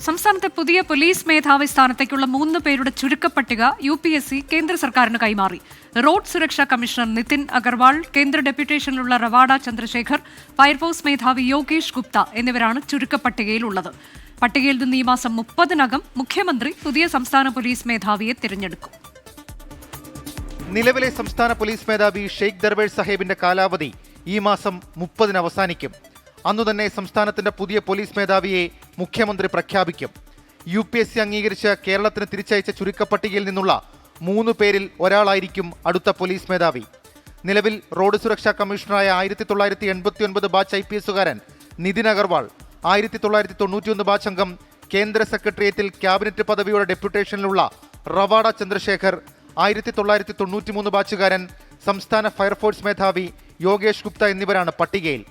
സംസ്ഥാനത്തെ പുതിയ പോലീസ് മേധാവി സ്ഥാനത്തേക്കുള്ള 3 പേരുടെ ചുരുക്കപ്പട്ടിക UPSC കേന്ദ്ര സർക്കാരിന് കൈമാറി. റോഡ് സുരക്ഷാ കമ്മീഷണർ നിതിൻ അഗർവാൾ, കേന്ദ്ര ഡെപ്യൂട്ടേഷനിലുള്ള റവാഡ ചന്ദ്രശേഖർ, ഫയർഫോഴ്സ് മേധാവി യോഗേഷ് ഗുപ്ത എന്നിവരാണ് ചുരുക്കപ്പട്ടികയിലുള്ളത്. പട്ടികയിൽ നിന്ന് ഈ മാസം 30-നകം മുഖ്യമന്ത്രി പുതിയ സംസ്ഥാന പോലീസ് മേധാവിയെ തിരഞ്ഞെടുക്കും. നിലവിലെ സംസ്ഥാന പോലീസ് മേധാവി ഷെയ്ഖ് ദർവേഷ് സാഹിബിന്റെ കാലാവധി ഈ മാസം 30-ന് അവസാനിക്കും. അന്നുതന്നെ സംസ്ഥാനത്തിന്റെ പുതിയ പോലീസ് മേധാവിയെ മുഖ്യമന്ത്രി പ്രഖ്യാപിക്കും. UPSC അംഗീകരിച്ച് കേരളത്തിന് തിരിച്ചയച്ച ചുരുക്കപ്പട്ടികയിൽ നിന്നുള്ള 3 പേരിൽ ഒരാളായിരിക്കും അടുത്ത പോലീസ് മേധാവി. നിലവിൽ റോഡ് സുരക്ഷാ കമ്മീഷണറായ 1989 ബാച്ച് IPSകാരൻ നിതിൻ അഗർവാൾ, 1991 ബാച്ച് അംഗം, കേന്ദ്ര സെക്രട്ടേറിയറ്റിൽ ക്യാബിനറ്റ് പദവിയുടെ ഡെപ്യൂട്ടേഷനിലുള്ള റവാഡ ചന്ദ്രശേഖർ, 1993 ബാച്ചുകാരൻ, സംസ്ഥാന ഫയർഫോഴ്സ് മേധാവി യോഗേഷ് ഗുപ്ത എന്നിവരാണ് പട്ടികയിൽ.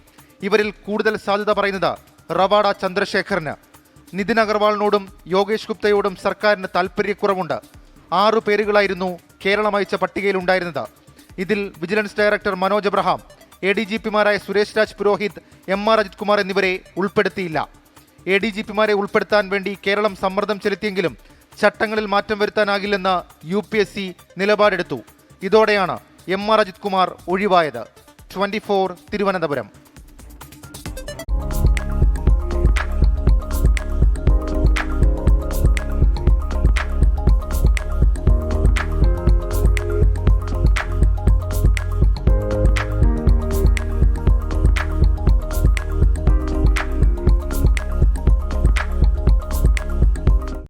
ഇവരിൽ കൂടുതൽ സാധ്യത പറയുന്നത് റവാഡ ചന്ദ്രശേഖറിന്. നിതിൻ അഗർവാളിനോടും യോഗേഷ് ഗുപ്തയോടും സർക്കാരിന് താൽപ്പര്യക്കുറവുണ്ട്. 6 പേരുകളായിരുന്നു കേരളം അയച്ച പട്ടികയിൽ ഉണ്ടായിരുന്നത്. ഇതിൽ വിജിലൻസ് ഡയറക്ടർ മനോജ് എബ്രഹാം, ADGPമാരായ സുരേഷ് രാജ് പുരോഹിത്, MR അജിത് കുമാർ എന്നിവരെ ഉൾപ്പെടുത്തിയില്ല. ADGPമാരെ ഉൾപ്പെടുത്താൻ വേണ്ടി കേരളം സമ്മർദ്ദം ചെലുത്തിയെങ്കിലും ചട്ടങ്ങളിൽ മാറ്റം വരുത്താനാകില്ലെന്ന് UPSC നിലപാടെടുത്തു. ഇതോടെയാണ് MR അജിത് കുമാർ ഒഴിവായത്. 24 തിരുവനന്തപുരം.